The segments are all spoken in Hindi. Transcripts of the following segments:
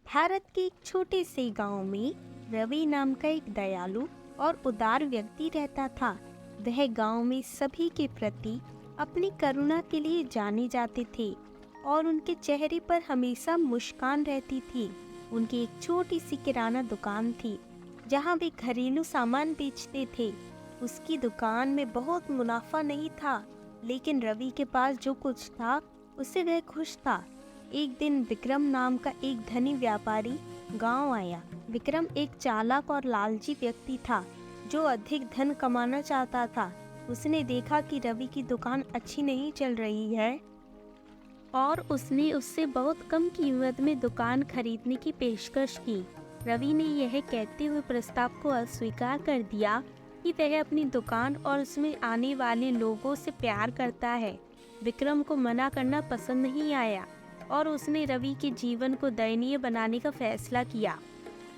भारत के एक छोटे से गांव में रवि नाम का एक दयालु और उदार व्यक्ति रहता था। वह गांव में सभी के प्रति अपनी करुणा के लिए जाने जाते थे और उनके चेहरे पर हमेशा मुस्कान रहती थी। उनकी एक छोटी सी किराना दुकान थी जहां वे घरेलू सामान बेचते थे। उसकी दुकान में बहुत मुनाफा नहीं था, लेकिन रवि के पास जो कुछ था उससे वह खुश था। एक दिन विक्रम नाम का एक धनी व्यापारी गांव आया। विक्रम एक चालाक और लालची व्यक्ति था जो अधिक धन कमाना चाहता था। उसने देखा कि रवि की दुकान अच्छी नहीं चल रही है और उसने उससे बहुत कम कीमत में दुकान खरीदने की पेशकश की। रवि ने यह कहते हुए प्रस्ताव को अस्वीकार कर दिया कि वह अपनी दुकान और उसमें आने वाले लोगों से प्यार करता है। विक्रम को मना करना पसंद नहीं आया और उसने रवि के जीवन को दयनीय बनाने का फैसला किया।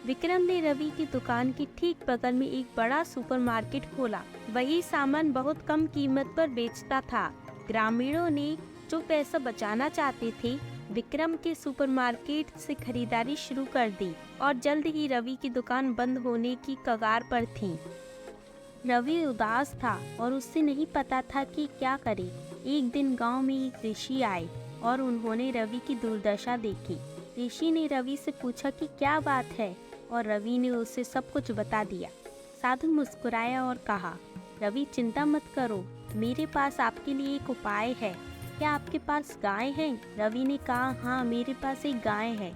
विक्रम ने रवि की दुकान की ठीक बगल में एक बड़ा सुपरमार्केट खोला। वही सामान बहुत कम कीमत पर बेचता था। ग्रामीणों ने जो पैसा बचाना चाहते थे, विक्रम के सुपरमार्केट से खरीदारी शुरू कर दी और जल्द ही रवि की दुकान बंद होने की कगार पर थी। रवि उदास था और उससे नहीं पता था कि क्या करे। एक दिन गांव में एक ऋषि आए और उन्होंने रवि की दुर्दशा देखी। ऋषि ने रवि से पूछा कि क्या बात है, और रवि ने उसे सब कुछ बता दिया। साधु मुस्कुराया और कहा, रवि चिंता मत करो, मेरे पास आपके लिए एक उपाय है। क्या आपके पास गाय है? रवि ने कहा, हाँ मेरे पास एक गाय है।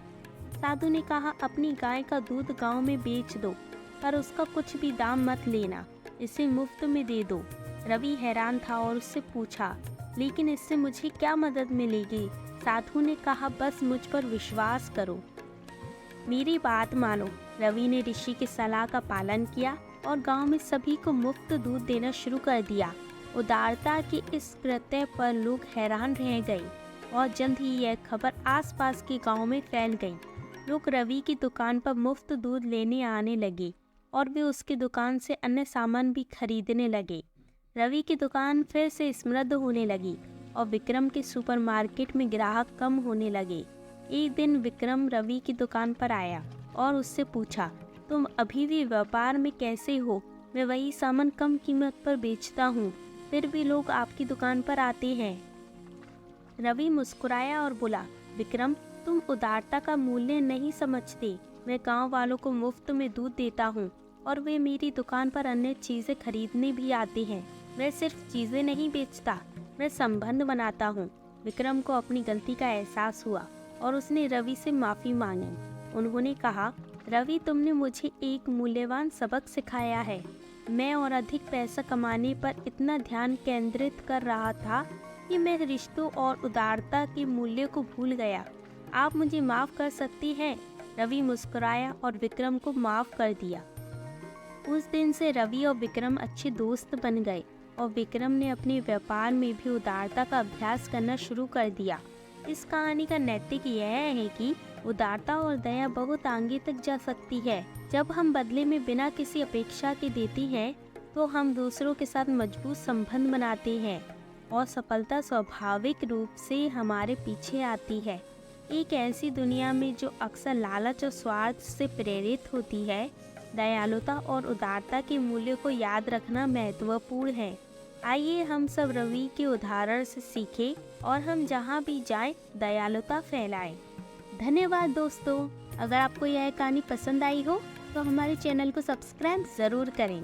साधु ने कहा, अपनी गाय का दूध गांव में बेच दो, पर उसका कुछ भी दाम मत लेना, इसे मुफ्त में दे दो। रवि हैरान था और उससे पूछा, लेकिन इससे मुझे क्या मदद मिलेगी? साधु ने कहा, बस मुझ पर विश्वास करो, मेरी बात मानो। रवि ने ऋषि की सलाह का पालन किया और गांव में सभी को मुफ्त दूध देना शुरू कर दिया। उदारता के इस कृत्य पर लोग हैरान रह गए और जल्द ही यह खबर आसपास के गांव में फैल गई। लोग रवि की दुकान पर मुफ्त दूध लेने आने लगे और वे उसकी दुकान से अन्य सामान भी खरीदने लगे। रवि की दुकान फिर से समृद्ध होने लगी और विक्रम के सुपरमार्केट में ग्राहक कम होने लगे। एक दिन विक्रम रवि की दुकान पर आया और उससे पूछा, तुम अभी भी व्यापार में कैसे हो? मैं वही सामान कम कीमत पर बेचता हूँ, फिर भी लोग आपकी दुकान पर आते हैं। रवि मुस्कुराया और बोला, विक्रम तुम उदारता का मूल्य नहीं समझते। मैं गांव वालों को मुफ्त में दूध देता हूँ और वे मेरी दुकान पर अन्य चीज़ें खरीदने भी आते हैं। मैं सिर्फ चीज़ें नहीं बेचता, मैं संबंध बनाता हूँ। विक्रम को अपनी गलती का एहसास हुआ और उसने रवि से माफ़ी मांगी। उन्होंने कहा, रवि तुमने मुझे एक मूल्यवान सबक सिखाया है। मैं और अधिक पैसा कमाने पर इतना ध्यान केंद्रित कर रहा था कि मैं रिश्तों और उदारता के मूल्य को भूल गया। आप मुझे माफ़ कर सकती हैं? रवि मुस्कुराया और विक्रम को माफ़ कर दिया। उस दिन से रवि और विक्रम अच्छे दोस्त बन गए और विक्रम ने अपने व्यापार में भी उदारता का अभ्यास करना शुरू कर दिया। इस कहानी का नैतिक यह है कि उदारता और दया बहुत आगे तक जा सकती है। जब हम बदले में बिना किसी अपेक्षा के देते हैं तो हम दूसरों के साथ मजबूत संबंध बनाते हैं और सफलता स्वाभाविक रूप से हमारे पीछे आती है। एक ऐसी दुनिया में जो अक्सर लालच और स्वार्थ से प्रेरित होती है, दयालुता और उदारता के मूल्यों को याद रखना महत्वपूर्ण है। आइए हम सब रवि के उदाहरण से सीखें और हम जहाँ भी जाएं दयालुता फैलाएं। धन्यवाद दोस्तों। अगर आपको यह कहानी पसंद आई हो तो हमारे चैनल को सब्सक्राइब ज़रूर करें।